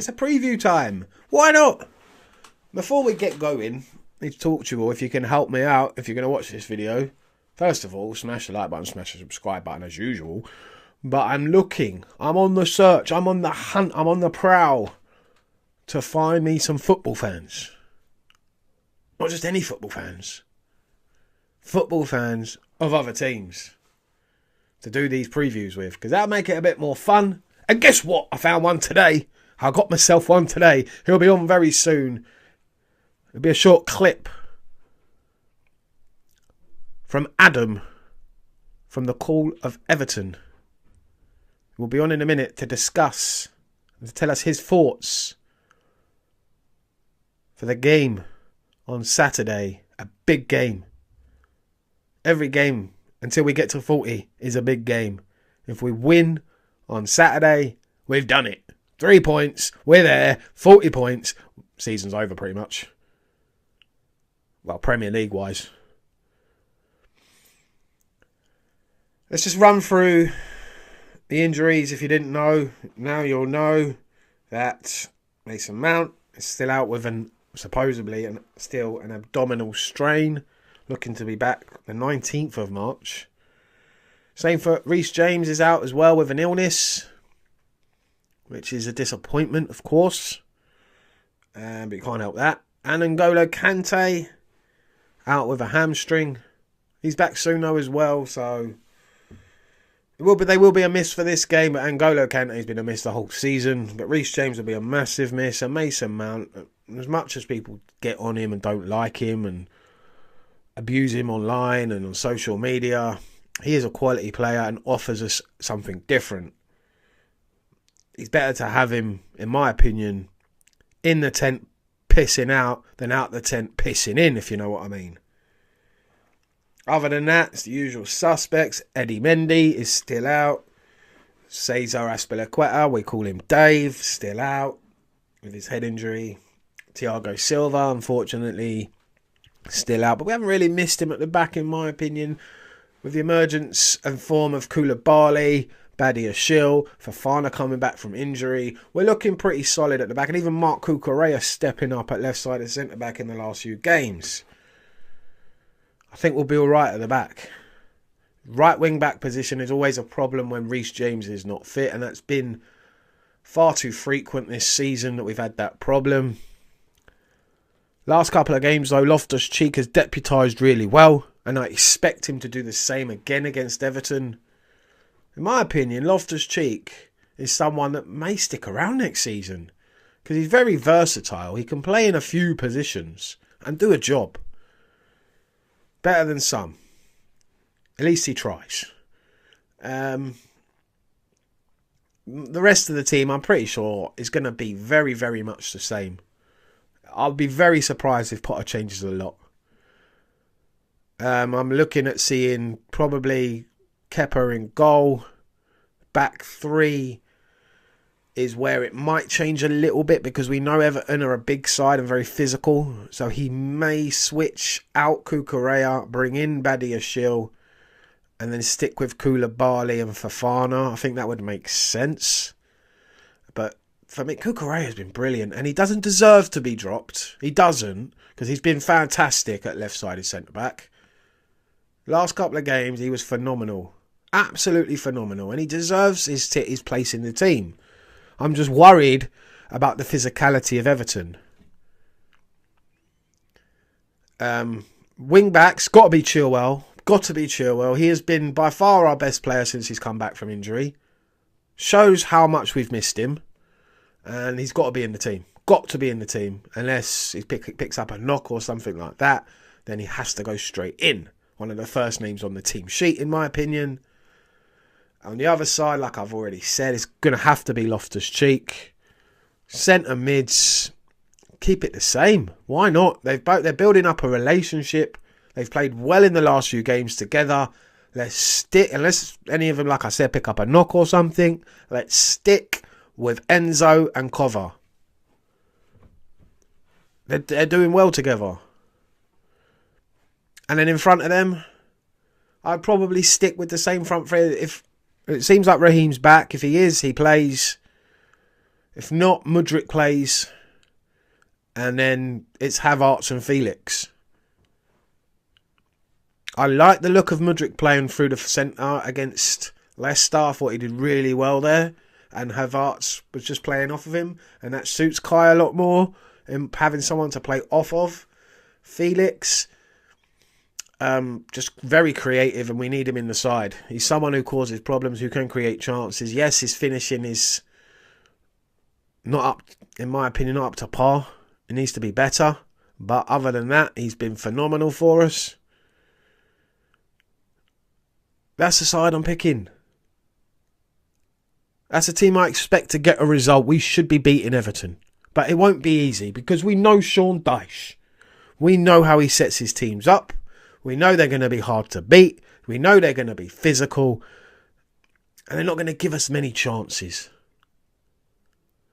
It's a preview time. Why not? Before we get going, I need to talk to you all. If you can help me out, if you're going to watch this video, first of all, smash the like button, smash the subscribe button as usual. But I'm on the search, I'm on the hunt, I'm on the prowl to find me some football fans. Not just any football fans. Football fans of other teams to do these previews with, because that'll make it a bit more fun. And guess what? I found one today. I got myself one today. He'll be on very soon. It'll be a short clip from Adam from the Call of Everton. We'll be on in a minute to discuss and to tell us his thoughts for the game on Saturday. A big game. Every game until we get to 40 is a big game. If we win on Saturday, we've done it. 3 points, we're there. 40 points, season's over pretty much. Well, Premier League wise. Let's just run through the injuries. If you didn't know, now you'll know that Mason Mount is still out with supposedly an abdominal strain. Looking to be back the 19th of March. Same for Reece James, is out as well with an illness, which is a disappointment, of course. But you can't help that. And N'Golo Kante out with a hamstring. He's back soon though as well, so they will be a miss for this game. But N'Golo Kante's been a miss the whole season. But Reece James will be a massive miss. And Mason Mount, as much as people get on him and don't like him and abuse him online and on social media, he is a quality player and offers us something different. It's better to have him, in my opinion, in the tent pissing out than out the tent pissing in, if you know what I mean. Other than that, it's the usual suspects. Eddie Mendy is still out. Cesar Azpilicueta, we call him Dave, still out with his head injury. Thiago Silva, unfortunately, still out. But we haven't really missed him at the back, in my opinion. With the emergence and form of Koulibaly, Badiashile, Fofana coming back from injury, we're looking pretty solid at the back. And even Marc Cucurella stepping up at left-sided centre-back in the last few games. I think we'll be all right at the back. Right wing-back position is always a problem when Reece James is not fit. And that's been far too frequent this season that we've had that problem. Last couple of games, though, Loftus-Cheek has deputised really well. And I expect him to do the same again against Everton. In my opinion, Loftus-Cheek is someone that may stick around next season. Because he's very versatile. He can play in a few positions and do a job. Better than some. At least he tries. The rest of the team, I'm pretty sure, is going to be very, very much the same. I'll be very surprised if Potter changes a lot. I'm looking at seeing probably Kepa in goal. Back three is where it might change a little bit because we know Everton are a big side and very physical. So he may switch out Cucurella, bring in Badiashile, and then stick with Koulibaly and Fofana. I think that would make sense. But for me, Cucurella has been brilliant and he doesn't deserve to be dropped. He doesn't, because he's been fantastic at left-sided centre-back. Last couple of games, he was phenomenal. Absolutely phenomenal. And he deserves his place in the team. I'm just worried about the physicality of Everton. Wing-backs, got to be Chilwell. Got to be Chilwell. He has been by far our best player since he's come back from injury. Shows how much we've missed him. And he's got to be in the team. Got to be in the team. Unless he picks up a knock or something like that, then he has to go straight in. One of the first names on the team sheet, in my opinion. On the other side, like I've already said, it's going to have to be Loftus-Cheek. Centre mids, keep it the same. Why not? They're building up a relationship. They've played well in the last few games together. Let's stick, unless any of them, like I said, pick up a knock or something. Let's stick with Enzo and Cover. They're doing well together. And then in front of them, I'd probably stick with the same front three. If it seems like Raheem's back, if he is, he plays. If not, Mudryk plays. And then it's Havertz and Felix. I like the look of Mudryk playing through the centre against Leicester. I thought he did really well there. And Havertz was just playing off of him. And that suits Kai a lot more. And having someone to play off of. Felix, just very creative, and we need him in the side. He's someone who causes problems, who can create chances. Yes, his finishing is not up, in my opinion, not up to par. It needs to be better. But other than that, he's been phenomenal for us. That's the side I'm picking. That's a team I expect to get a result. We should be beating Everton. But it won't be easy because we know Sean Dyche. We know how he sets his teams up. We know they're going to be hard to beat. We know they're going to be physical. And they're not going to give us many chances.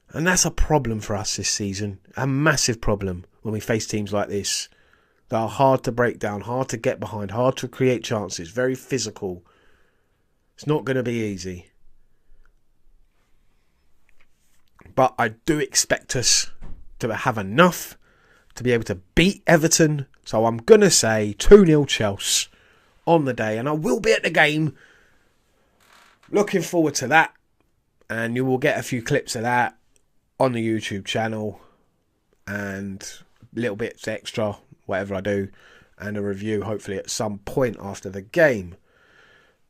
And that's a problem for us this season. A massive problem when we face teams like this. That are hard to break down, hard to get behind, hard to create chances. Very physical. It's not going to be easy. But I do expect us to have enough to be able to beat Everton. So I'm going to say 2-0 Chelsea on the day. And I will be at the game. Looking forward to that. And you will get a few clips of that on the YouTube channel. And little bits extra, whatever I do. And a review hopefully at some point after the game.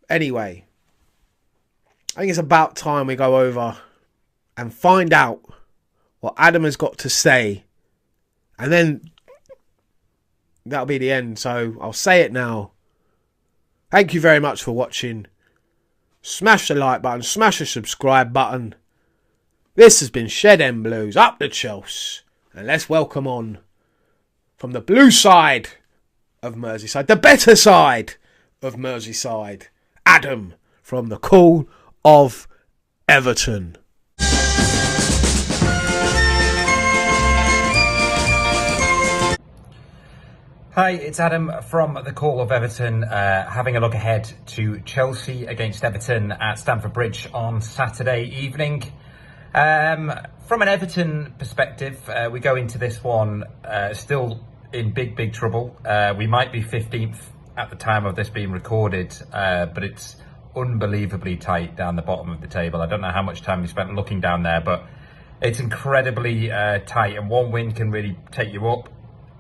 Anyway, I think it's about time we go over and find out what Adam has got to say. And then that'll be the end. So I'll say it now. Thank you very much for watching. Smash the like button. Smash the subscribe button. This has been Shed End Blues. Up the Chelsea. And let's welcome on from the blue side of Merseyside. The better side of Merseyside. Adam from the Call of Everton. Hi, it's Adam from the Call of Everton, having a look ahead to Chelsea against Everton at Stamford Bridge on Saturday evening. From an Everton perspective, we go into this one still in big trouble. We might be 15th at the time of this being recorded, but it's unbelievably tight down the bottom of the table. I don't know how much time you spent looking down there, but it's incredibly tight, and one win can really take you up.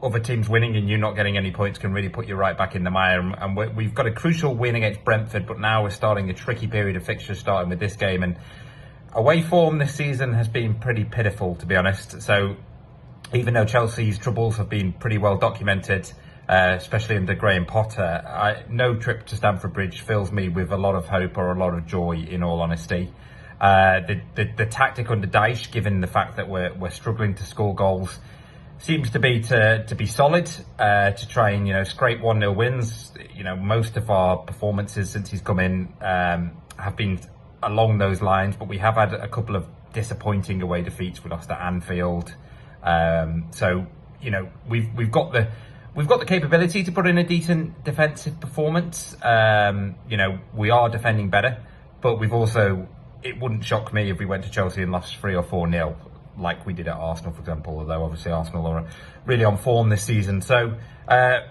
Other teams winning and you not getting any points can really put you right back in the mire. And we've got a crucial win against Brentford, but now we're starting a tricky period of fixtures, starting with this game. And away form this season has been pretty pitiful, to be honest. So even though Chelsea's troubles have been pretty well documented, especially under Graham Potter, no trip to Stamford Bridge fills me with a lot of hope or a lot of joy, in all honesty. The tactic under Dyche, given the fact that we're struggling to score goals, seems to be solid, to try and, scrape 1-0 wins. Most of our performances since he's come in have been along those lines, but we have had a couple of disappointing away defeats. We lost at Anfield. So we've got the capability to put in a decent defensive performance. We are defending better, but we've also, it wouldn't shock me if we went to Chelsea and lost 3 or 4-0. Like we did at Arsenal, for example, although obviously Arsenal are really on form this season. So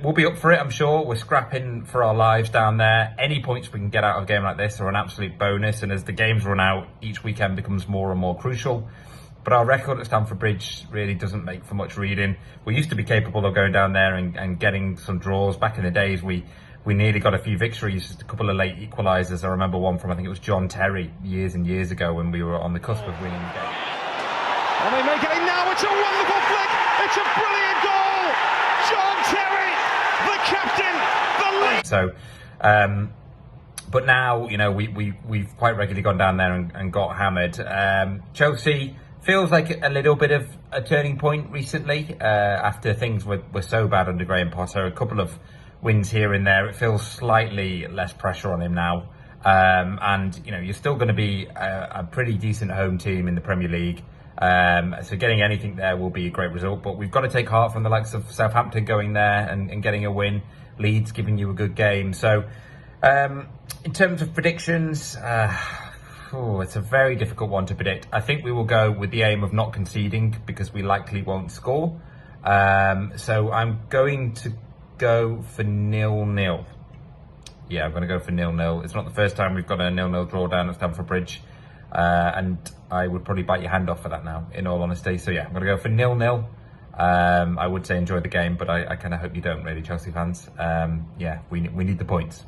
we'll be up for it, I'm sure. We're scrapping for our lives down there. Any points we can get out of a game like this are an absolute bonus. And as the games run out, each weekend becomes more and more crucial. But our record at Stamford Bridge really doesn't make for much reading. We used to be capable of going down there and getting some draws. Back in the days, we nearly got a few victories, just a couple of late equalisers. I remember one from, I think it was John Terry, years and years ago, when we were on the cusp of winning the game. And they make it now. It's a wonderful flick. It's a brilliant goal. John Terry, the captain, the lead. So, but now, we've quite regularly gone down there and got hammered. Chelsea feels like a little bit of a turning point recently, after things were so bad under Graham Potter. A couple of wins here and there. It feels slightly less pressure on him now. And, you're still going to be a pretty decent home team in the Premier League. So getting anything there will be a great result, but we've got to take heart from the likes of Southampton going there and getting a win. Leeds giving you a good game. So in terms of predictions, Oh, it's a very difficult one to predict. I think we will go with the aim of not conceding because we likely won't score. So I'm going to go for 0-0. Yeah, I'm going to go for 0-0. It's not the first time we've got a 0-0 draw down at Stamford Bridge. And I would probably bite your hand off for that now, in all honesty. So yeah, I'm going to go for 0-0. I would say enjoy the game, but I kind of hope you don't really, Chelsea fans. Yeah, we need the points.